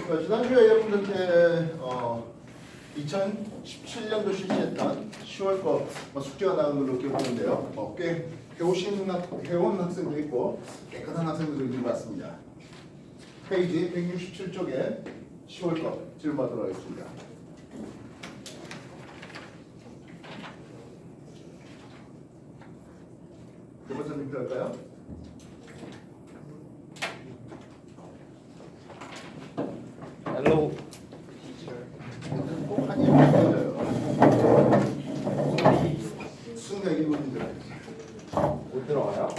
안녕하십니까. 지난주에 여러분들께 2017년도 실시했던 10월 거 숙제가 나온 걸로 기억하는데요. 꽤 해온 학생도 있고 깨끗한 학생들도 있는 것 같습니다. 페이지 167쪽에 10월 거 질문하도록 하겠습니다. 몇 번째 링크 할까요? Hello. 꼭 한 1분 걸려요. 순간 1분이 들어요. 못 들어와요?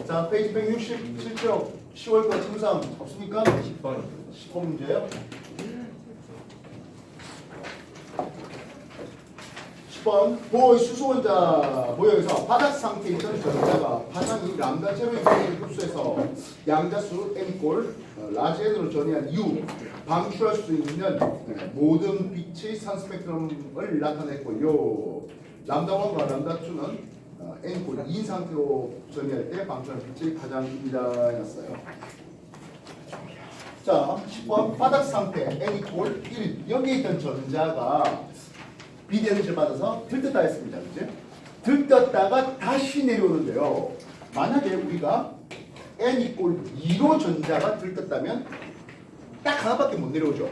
자, 페이지 167쪽 10월 거 침상 없습니까? 10번. 10번 문제요. 10번 보호의 수소원자 모여서 바닥 상태에 있던 전자가 파장이 람다 제로의 비율을 흡수해서 양자수 n꼴 라지 n으로 전이한 이후 방출할 수 있는 모든 빛의 산 스펙트럼을 나타냈고요. 람다 1과 람다 2는 n꼴 2인 상태로 전이할 때 방출하는 빛의 파장입니다. 였어요. 자, 10번 바닥 상태 n 이꼴 1 여기에 있던 전자가 빛 에너지를 받아서 들떴다 했습니다. 그치? 들떴다가 다시 내려오는데요. 만약에 우리가 n 이꼴 2로 전자가 들떴다면 딱 하나밖에 못 내려오죠.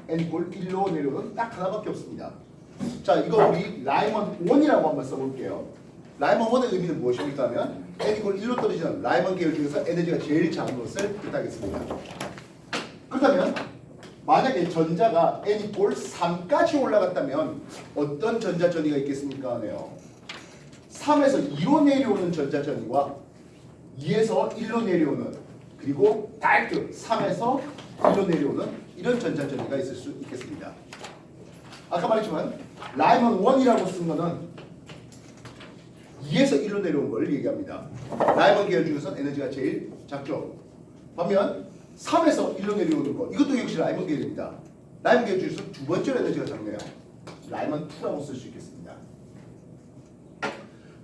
n 이꼴 1로 내려오는 딱 하나밖에 없습니다. 자, 이거 우리 라이먼 1이라고 한번 써볼게요. 라이먼 1의 의미는 무엇입니까 하면 n 이꼴 1로 떨어지는 라이먼 계열 중에서 에너지가 제일 작은 것을 뜻하겠습니다. 그렇다면 만약에 전자가 n 이꼴 3까지 올라갔다면 어떤 전자 전이가 있겠습니까? 네요. 3에서 2로 내려오는 전자 전이와 2에서 1로 내려오는 그리고 다이렉트 3에서 1로 내려오는 이런 전자 전이가 있을 수 있겠습니다. 아까 말했지만 라이먼 1이라고 쓴 거는 2에서 1로 내려온 걸 얘기합니다. 라이먼 계열 중에서 에너지가 제일 작죠. 반면 3에서 1로 내려오는 것 이것도 역시 라이먼 계열입니다. 라이먼 계열 중에서 두 번째로 에너지가 작네요. 라이먼 2라고 쓸 수 있겠습니다.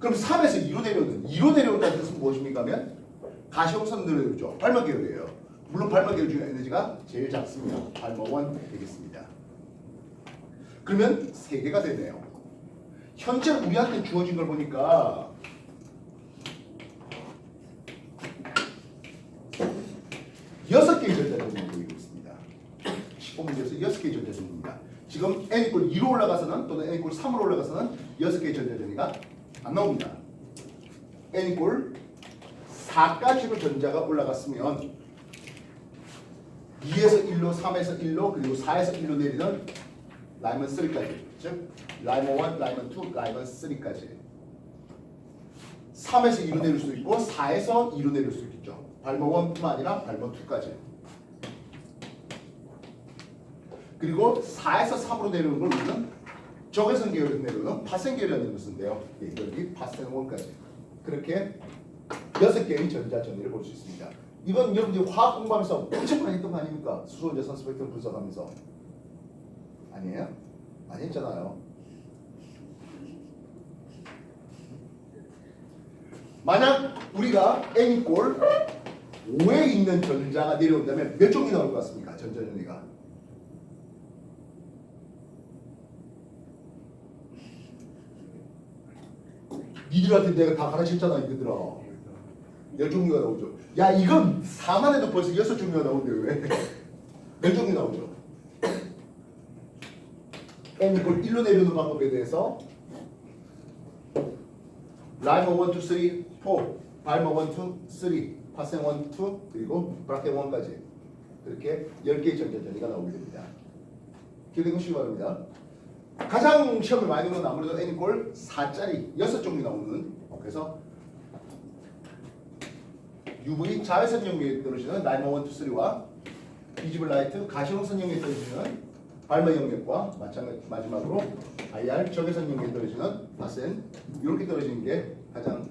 그럼 3에서 2로 내려온다는 뜻은 무엇입니까 하면 가시용선 내려오죠. 발마 계열이에요. 물론 발마 계열 중에 에너지가 제일 작습니다. 발마 1 되겠습니다. 그러면 3개가 되네요. 현재 우리한테 주어진 걸 보니까 6개의 전자전이 보이고 있습니다. 15문제에서 6개의 전자전입니다. 지금 n 이꼴 2로 올라가서는 또는 n 이꼴 3으로 올라가서는 6개의 전자전이가 안 나옵니다. n 이꼴 4까지로 전자가 올라갔으면 2에서 1로, 3에서 1로, 그리고 4에서 1로 내리는 라이먼 3까지, 즉 라이먼 1, 라이먼 2, 라이먼 3까지 3에서 2로 내릴 수도 있고 4에서 2로 내릴 수도 있죠. 발마 1뿐만 아니라 발마 2까지. 그리고 4에서 3으로 내려오는 걸 우리는 적외선 계열에서 내려오는 파생 계열이라는 것을 쓰는데요. 여기 파생 1까지. 그렇게 6개의 전자 전이를 볼 수 있습니다. 이건 여러분들이 화학 공부하면서 엄청 많이 했던 거 아닙니까? 수소원자 산 스펙트럼 분석하면서. 아니에요? 많이 했잖아요. 만약 우리가 n 이꼴 5에 있는 전자가 내려온다면 몇 종이 나올 것 같습니까? 전자전이가. 니들한테 내가 다 가르쳤잖아 이들아. 10종류가 나오죠. 야 이건 4만 해도 벌써 6종류가 나오는데 왜? 몇 종류 나오죠? n 이꼴 1로 내려오는 방법에 대해서 라이먼 1, 2, 3, 4 발마 1, 2, 3 파생 1, 2 그리고 브라켓 1까지 그렇게 10개의 전자전이가 나오게 됩니다. 기억해 두시기 바랍니다. 가장 시험에 많이 오는 건 아무래도 n 이꼴 4짜리 6종류 나오는 그래서 UV 자외선 영역에 떨어지는 라이먼 1, 2, 3와 비지블 라이트 가시광선 영역에 떨어지는 발마 영역과 마지막으로 IR 적외선 영역에 떨어지는 파생 이렇게 떨어지는 게 가장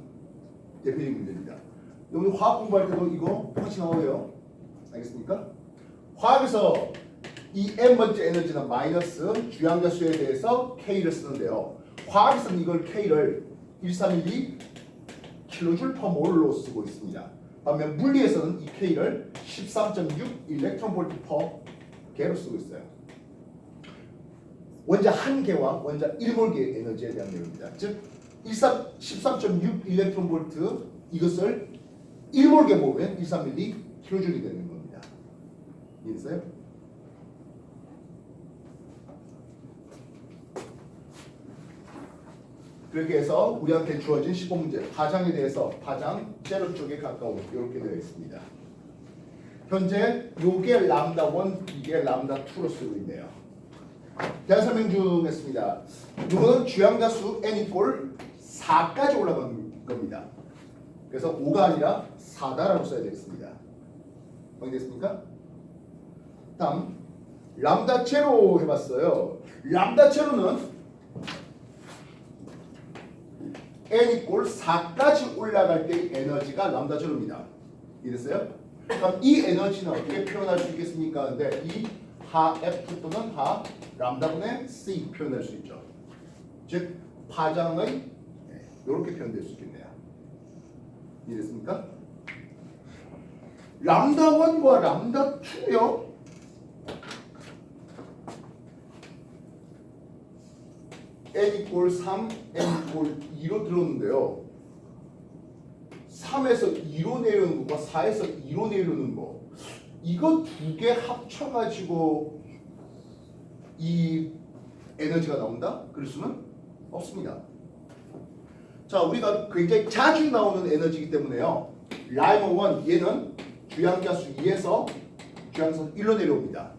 대표적인 문제입니다. 여러분 화학 공부할 때도 이거 똑같이 나와요. 알겠습니까? 화학에서 이 n번째 에너지는 마이너스 주양자수에 대해서 K를 쓰는데요. 화학에서는 이걸 K를 1312 kJ/몰로 쓰고 있습니다. 반면 물리에서는 이 K를 13.6 일렉트론 볼트 퍼 개로 쓰고 있어요. 원자 한 개와 원자 1몰기의 에너지에 대한 내용입니다. 즉 13.6 일렉트론 볼트 이것을 1몰게 모으면 13밀리 킬로줄이 되는 겁니다. 이해됐어요? 그렇게 해서 우리한테 주어진 15문제 파장에 대해서 파장 제로 쪽에 가까운 이렇게 되어 있습니다. 현재 요게 람다 1, 이게 람다 2로 쓰고 있네요. 대화 설명 중했습니다. 이거는 주양자수 n 이꼴 4까지 올라간 겁니다. 그래서 5가 아니라 4다라고 써야 되겠습니다. 확인됐습니까? 다음 람다 제로 해봤어요. 람다 제로는 n 이꼴 4까지 올라갈 때의 에너지가 람다 제로입니다. 이해됐어요? 그럼 이 에너지는 어떻게 표현할 수 있겠습니까? 근데 이 하 F 또는 하 람다분의 C 표현할 수 있죠. 즉 파장의 이렇게 표현될 수 있겠네요. 이해됐습니까? 람다 1과 람다 2요. n 이꼴 3, n 이꼴 2로 들어오는데요. 3에서 2로 내려오는 것과 4에서 2로 내려오는 거 이거 두 개 합쳐가지고 이 에너지가 나온다? 그럴 수는 없습니다. 자, 우리가 굉장히 자주 나오는 에너지이기 때문에요. 라이머 1 얘는 주양자수 2에서 주양자수 1로 내려옵니다.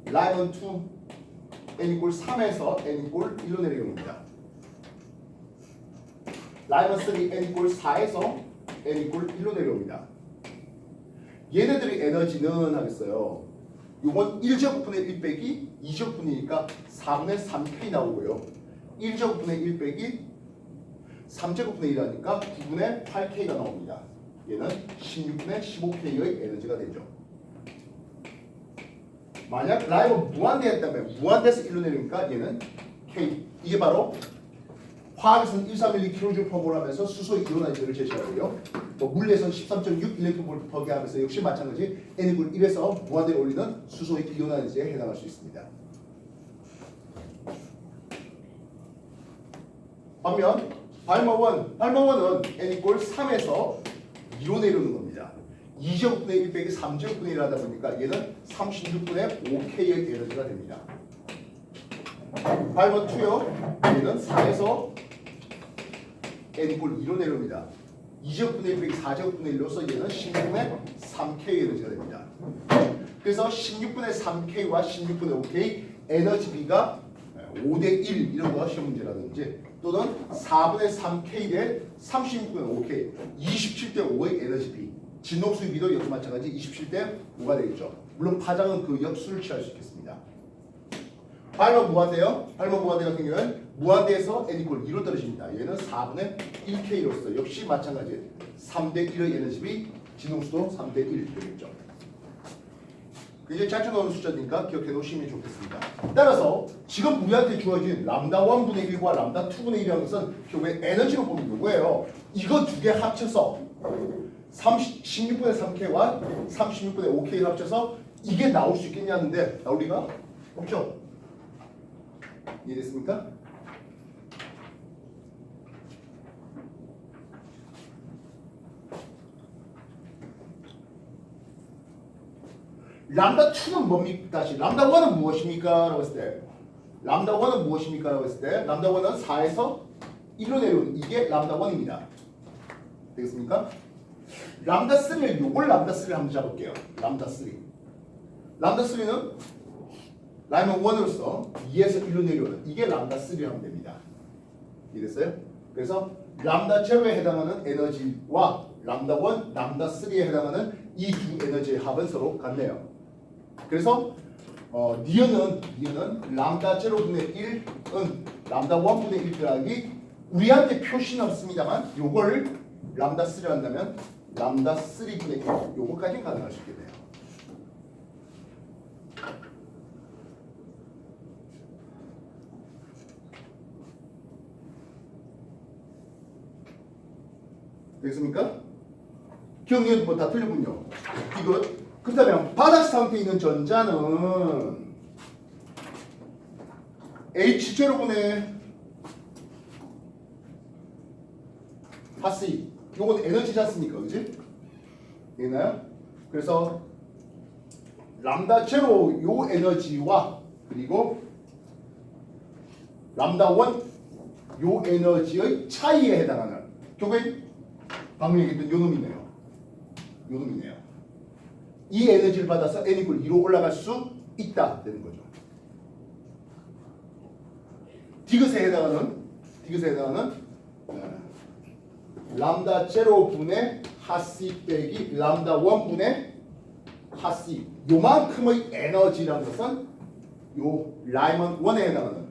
라이머 2 n 이꼴 3에서 n 이꼴 1로 내려옵니다. 라이머 3 n 이꼴 4에서 n 이꼴 1로 내려옵니다. 얘네들의 에너지는 하겠어요. 요건 1제곱분의 1 빼기 2제곱분이니까 4분의 3K 나오고요. 1제곱분의 1 빼기 3제곱분의 1하니까 9분의 8K가 나옵니다. 얘는 16분의 15K의 에너지가 되죠. 만약 라이브 무한대였다면 무한대에서 1로 내리니까 얘는 K. 이게 바로 화학에서는 13mK/몰 하면서 수소의 이온화제를 제시하고요. 뭐 물리에서는 13.6 일렉트론볼트 퍼 개 하면서 역시 마찬가지 N-을 1에서 무한대에 올리는 수소의 이온화제에 해당할 수 있습니다. 반면 발마1은 N 이꼴 3에서 2로 내려오는 겁니다. 2제곱분의 1 빼기 3제곱분의 1 하다 보니까 얘는 36분의 5K의 에너지가 됩니다. 발마2요. 얘는 4에서 n 이꼴 2로 내려옵니다. 2제곱분의 1 빼기 4제곱분의 1로서 얘는 16분의 3K 에너지가 됩니다. 그래서 16분의 3K와 16분의 5K 에너지비가 5대1 이런 거 시험 문제라든지 또는 4분의 3K 대 36분의 5K 27대 5의 에너지비 진동수비도 여기 마찬가지 27대 5가 되겠죠. 물론 파장은 그 역수를 취할 수 있겠습니다. 발마 무한대요. 발마 무한대 같은 경우는 무한대에서 n 이꼴 2로 떨어집니다. 얘는 4분의 1K로서 역시 마찬가지 3대 1의 에너지비 진동수도 3대 1 되겠죠. 이제 자주 나오는 숫자니까 기억해 놓으시면 좋겠습니다. 따라서 지금 우리한테 주어진 람다 1분의 1과 람다 2분의 1이라는 것은 결국에 에너지로 보면 이거예요. 이거 두 개 합쳐서 16분의 3K와 36분의 5K를 합쳐서 이게 나올 수 있겠냐는데 나올 리가 없죠. 이해됐습니까? 람다 2는 뭡니까? 다시 람다 1은 무엇입니까? 라고 했을 때 람다 1은 무엇입니까? 라고 했을 때 람다 1은 4에서 1로 내려오는 이게 람다 1입니다. 되겠습니까? 람다 3를 요걸 람다 3를 한번 잡을게요. 람다 3 람다 3는 라이먼 1으로서 2에서 1로 내려오는 이게 람다 3를 하면 됩니다. 이해됐어요? 그래서 람다 제로에 해당하는 에너지와 람다 1, 람다 3에 해당하는 이 두 에너지의 합은 서로 같네요. 그래서 니은은 람다 제로분의 1은 람다 1분의 1 더하기 우리한테 표시는 없습니다만 요걸 람다 3를 한다면 람다 3분의 1 요거까지는 가능할 수 있겠네요. 되겠습니까? 기억력도 뭐다 틀렸군요. 이거 그렇다면 바닥 상태에 있는 전자는 H0분의 하스 요건 에너지지 않습니까? 그지? 되나요? 그래서 람다 제로 요 에너지와 그리고 람다 원 요 에너지의 차이에 해당하는 결국엔 방금 얘기했던 요 놈이네요. 요 놈이네요. 이 에너지를 받아서 n 이퀄 2로 올라갈 수 있다 되는 거죠. 디귿에 해당하는 람다 제로분의 하씨 빼기 람다 원분의 하씨 요만큼의 에너지라는 것은 요 라이먼 1에 해당하는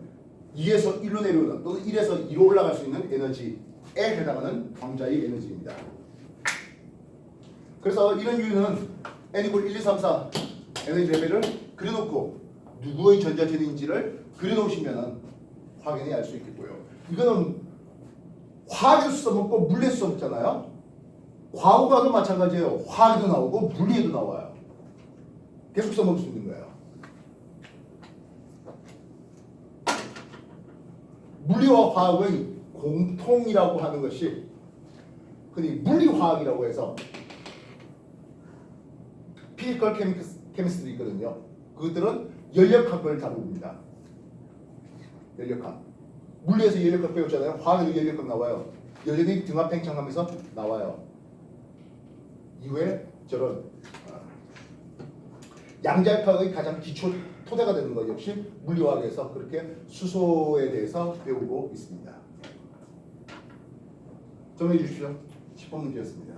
2에서 1로 내려오는 또는 1에서 2로 올라갈 수 있는 에너지에 해당하는 광자의 에너지입니다. 그래서 이런 유는 n 이퀄 1, 2, 3, 4 에너지 레벨을 그려놓고 누구의 전자체인지를 그려놓으시면 확연히 알 수 있겠고요. 이거는 화학에도 써먹고 물리에도 써먹잖아요. 과학과도 마찬가지예요. 화학에도 나오고 물리에도 나와요. 계속 써먹을 수 있는 거예요. 물리와 화학의 공통이라고 하는 것이 흔히 물리화학이라고 해서 피지컬 케미스트리 있거든요. 그것들은 연력학을 다룹니다. 연력학. 물리에서 연력학 배웠잖아요. 화학에도 연력학 나와요. 여전히 등합팽창하면서 나와요. 이후에 저런 양자역학의 가장 기초 토대가 되는 것 역시 물리화학에서 그렇게 수소에 대해서 배우고 있습니다. 정리해 주십시오. 10번 문제였습니다.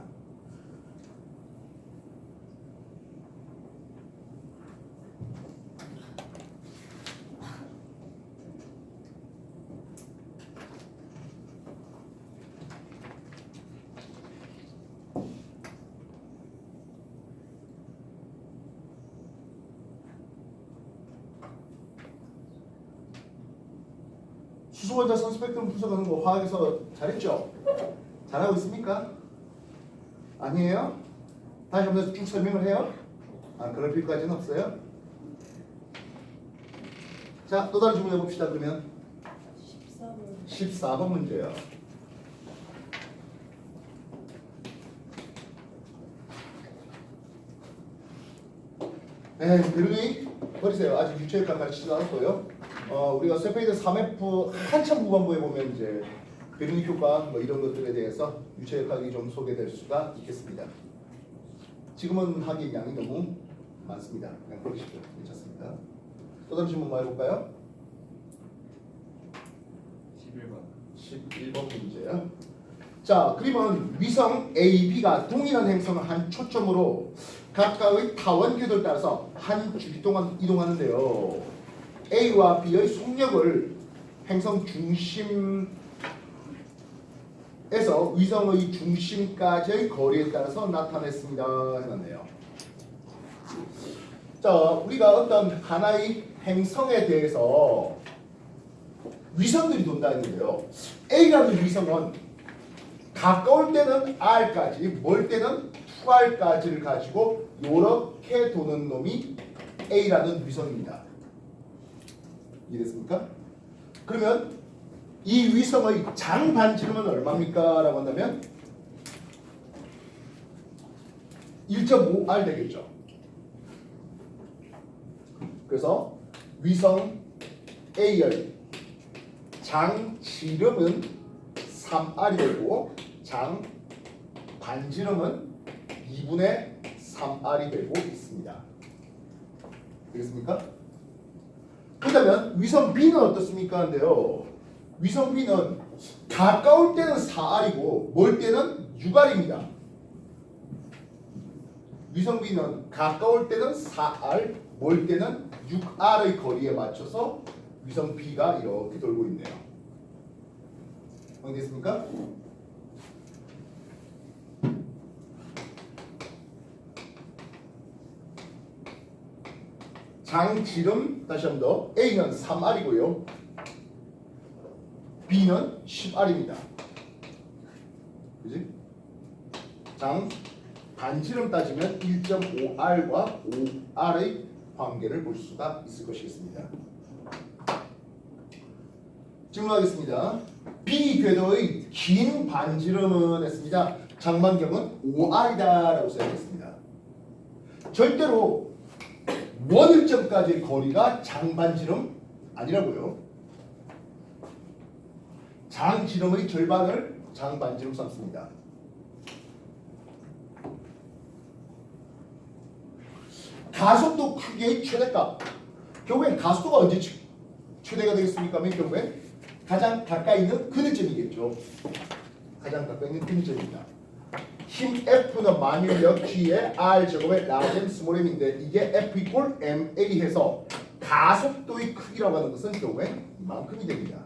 수소원자 선스펙트럼 분석하는 거 화학에서 잘했죠? 잘하고 있습니까? 아니에요? 다시 한번 쭉 설명을 해요? 아, 그럴 필요까지는 없어요? 자, 또 다른 질문 해봅시다. 그러면 14번 문제요. 베르니 버리세요. 아직 유체역학 가르치지도 않았고요. 우리가 세페이드 3F 한참 후반부에 보면 이제 베르니 효과 뭐 이런 것들에 대해서 유체역학이 좀 소개될 수가 있겠습니다. 지금은 하기 양이 너무 많습니다. 그냥 버리십시오. 괜찮습니다. 또 다른 질문 뭐 해볼까요? 11번 문제요. 자, 그림은 위성 A, B가 동일한 행성을 한 초점으로 각각의 타원궤도를 따라서 한 주기 동안 이동하는데요. A와 B의 속력을 행성 중심에서 위성의 중심까지의 거리에 따라서 나타냈습니다. 해놨네요. 자, 우리가 어떤 하나의 행성에 대해서 위성들이 돈다 했는데요. A라는 위성은 가까울 때는 R까지, 멀 때는 2R까지를 가지고 이렇게 도는 놈이 A라는 위성입니다. 이해됐습니까? 그러면 이 위성의 장 반지름은 얼마입니까? 라고 한다면 1.5R 되겠죠. 그래서 위성 A의 장 지름은 3R이 되고 장 반지름은 2분의 3R이 되고 있습니다. 되겠습니까? 그렇다면 위성 B는 어떻습니까? 한데요. 위성 B는 가까울 때는 4R이고 멀 때는 6R입니다. 위성 B는 가까울 때는 4R, 멀 때는 6R의 거리에 맞춰서 위성 B가 이렇게 돌고 있네요. 확인됐습니까? 장 지름 다시 한 번 더. A는 3R이고요. B는 10R입니다. 그지? 장 반지름 따지면 1.5R과 5R의 관계를 볼 수가 있을 것이겠습니다. 질문하겠습니다. B 궤도의 긴 반지름은 했습니다. 장반경은 5R이다라고 써야겠습니다. 절대로 원일점까지의 거리가 장반지름 아니라고요. 장지름의 절반을 장반지름 삼습니다. 가속도 크기의 최대값. 결국엔 가속도가 언제 최대가 되겠습니까? 맨 결국엔 가장 가까이 있는 그늘점이겠죠. 가장 가까이 있는 그늘점입니다. 힘 F는 만유력 G의 R 제곱의 라셈 스몰 m인데 이게 F 이꼴 ma 해서 가속도의 크기라고 하는 것은 결국엔 이만큼이 됩니다.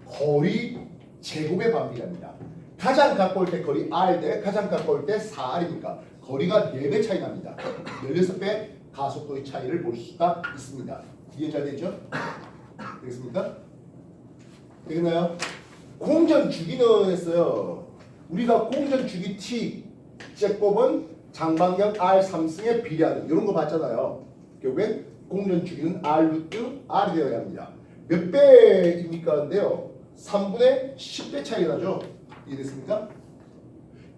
거리 제곱의 반비례합니다. 가장 가까울 때 거리 R 대 가장 가까울 때 4R이니까 거리가 4배 차이 납니다. 16배 가속도의 차이를 볼 수가 있습니다. 이해 잘 되죠? 되겠습니까? 되겠나요? 공전 주기는 했어요. 우리가 공전 주기 T 제곱은 장방경 R 3승에 비례하는 이런 거 봤잖아요. 결국엔 공전 주기는 R 루트 R이 되어야 합니다. 몇 배입니까? 근데요. 3분의 10배 차이 나죠? 이해됐습니까?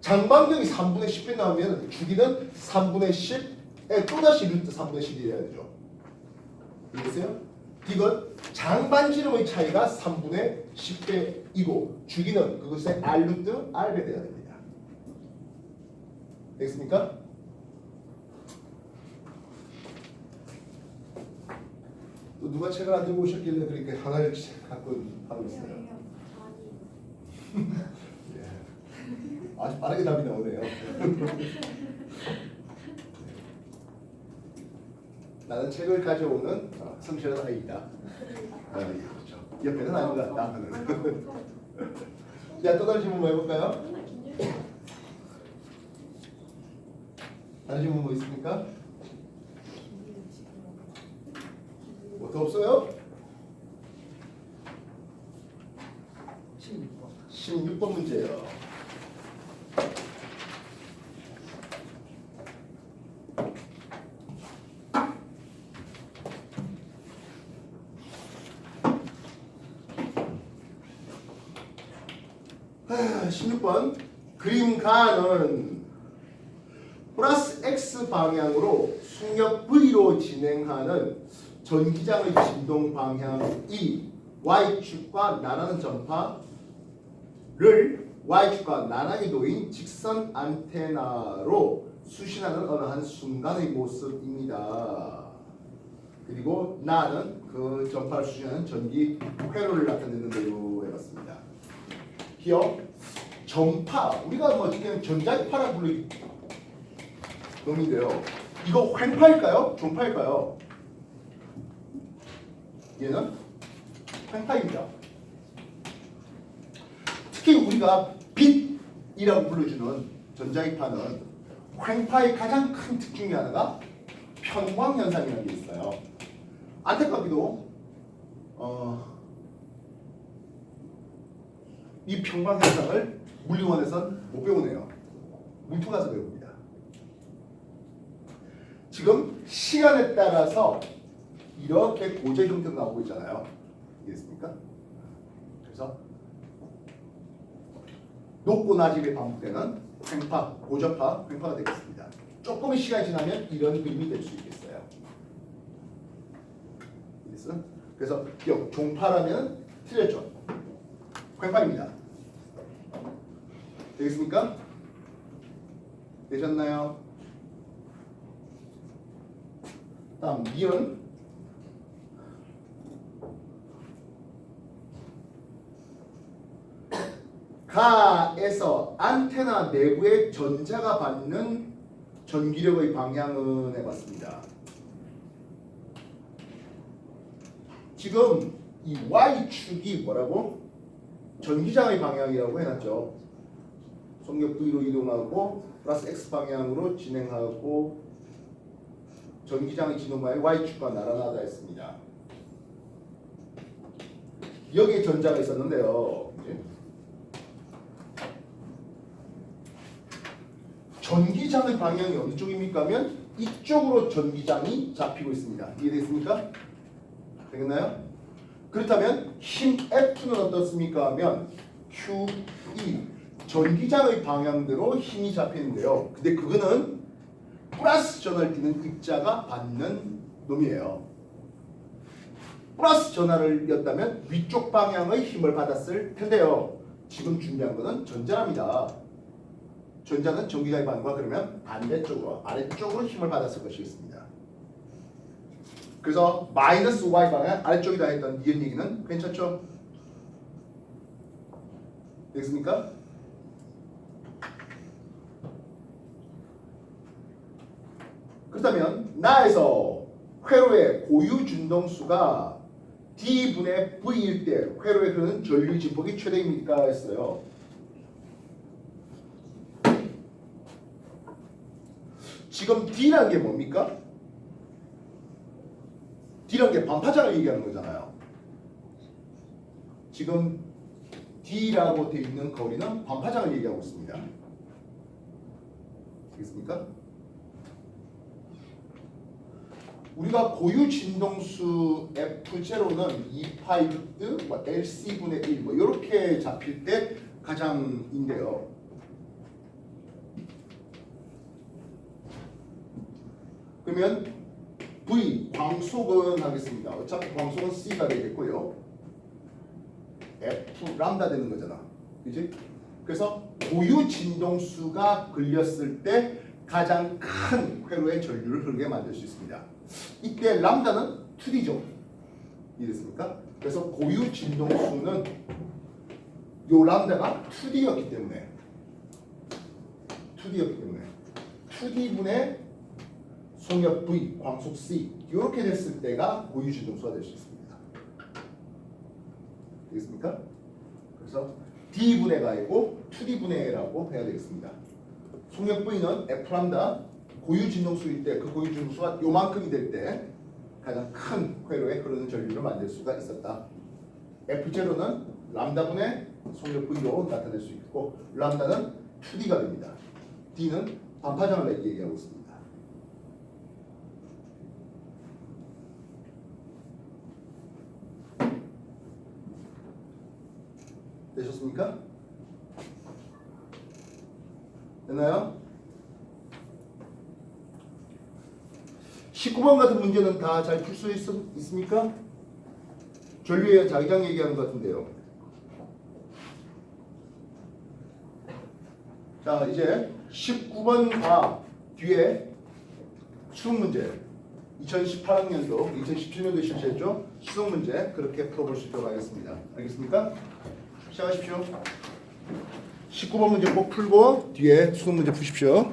장방경이 3분의 10배 나오면 주기는 3분의 10에 또다시 루트 3분의 10이 돼야 되죠. 이해됐어요? 이건 장반지름의 차이가 3분의 10배이고 주기는 그것의 R 루트 R배 돼야 됩니다. 되겠습니까? 또 누가 책을 안 들고 오셨길래 그렇게 하나를 갖고 하고 있어요. 예. 아주 빠르게 답이 나오네요. 나는 책을 가져오는 성실한 아이다. 그렇죠. 옆에는 아닌 것 같다. 자, 또 다른 질문 뭐 해볼까요? 다른 질문 뭐 있습니까? 뭐 더 없어요? 16번 문제예요. 아, 16번 그림가는 플러스 X 방향으로 중력 V로 진행하는 전기장의 진동 방향이 Y축과 나란한 전파를 Y축과 나란히 놓인 직선 안테나로 수신하는 어느 한 순간의 모습입니다. 그리고 나는 그 전파를 수신하는 전기 회로를 나타내는데요 해봤습니다. 기억 전파 우리가 뭐 지금 전자파라고 부르는 놈인데요. 이거 횡파일까요? 전파일까요? 얘는 횡파입니다. 특히 우리가 빛이라고 불러주는 전자기파는 횡파의 가장 큰 특징 중에 하나가 편광현상이라는 게 있어요. 안타깝게도 이 편광현상을 물리원에선 못 배우네요. 문투 가서 배웁니다. 지금 시간에 따라서 이렇게 고제 형태로 나오고 있잖아요. 이해했습니까? 그래서 높고 낮이 반복되는 횡파, 고저파, 횡파가 되겠습니다. 조금의 시간이 지나면 이런 그림이 될 수 있겠어요. 그래서 기억, 종파라면 틀렸죠. 횡파입니다. 되겠습니까? 되셨나요? 다음 미은 가에서 안테나 내부의 전자가 받는 전기력의 방향은 해봤습니다. 지금 이 Y축이 뭐라고? 전기장의 방향이라고 해놨죠. 속력 V로 이동하고 플러스 X 방향으로 진행하고 전기장의 진동 방향이 Y축과 나란하다 했습니다. 여기에 전자가 있었는데요. 전기장의 방향이 어느 쪽입니까 하면 이쪽으로 전기장이 잡히고 있습니다. 이해되겠습니까? 되겠나요? 그렇다면 힘 F는 어떻습니까 하면 QE 전기장의 방향대로 힘이 잡히는데요. 근데 그거는 플러스 전화를 띄는 입자가 받는 놈이에요. 플러스 전화를 였다면 위쪽 방향의 힘을 받았을 텐데요. 지금 준비한 것은 전자랍니다. 전자는 전기장의 방향과 그러면 반대쪽으로 아래쪽으로 힘을 받았을 것이겠습니다. 그래서 마이너스 y 방향 아래쪽이다 했던 이런 얘기는 괜찮죠? 되겠습니까? 그렇다면 나에서 회로의 고유 진동수가 D분의 V일 때 회로에 흐르는 전류 진폭이 최대입니까? 했어요. 지금 D라는 게 뭡니까? D라는 게 반파장을 얘기하는 거잖아요. 지금 D라고 되어 있는 거리는 반파장을 얘기하고 있습니다. 되겠습니까? 우리가 고유 진동수 F0는 2파이 LC분의 1 뭐 이렇게 잡힐 때 가장인데요. 그러면 V 광속은 하겠습니다. 어차피 광속은 C가 되겠고요. F 람다 되는 거잖아. 그지? 그래서 고유 진동수가 걸렸을 때 가장 큰 회로의 전류를 흐르게 만들 수 있습니다. 이때 람다는 2D죠. 이해됐습니까? 그래서 고유 진동수는 요 람다가 2D였기 때문에 2D분의 속력 V, 광속 C 이렇게 됐을 때가 고유 진동수가 될 수 있습니다. 되겠습니까? 그래서 D분의 가이고 2D분의라고 해야 되겠습니다. 속력 V는 F 람다 고유 진동수일 때 그 고유 진동수가 요만큼이 될 때 가장 큰 회로에 흐르는 전류를 만들 수가 있었다. F0는 람다분의 속력 V로 나타낼 수 있고 람다는 2D가 됩니다. D는 반파장을 얘기하고 있습니다. 되셨습니까? 됐나요? 19번 같은 문제는 다 잘 풀 수 있습니까? 전류에 의한 자기장 얘기하는 것 같은데요. 자, 이제 19번 뒤에 수능 문제 2018학년도 2017년도에 실시했죠? 수능 문제 그렇게 풀어볼 수 있도록 하겠습니다. 알겠습니까? 시작하십시오. 19번 문제 꼭 풀고 뒤에 수능 문제 푸십시오.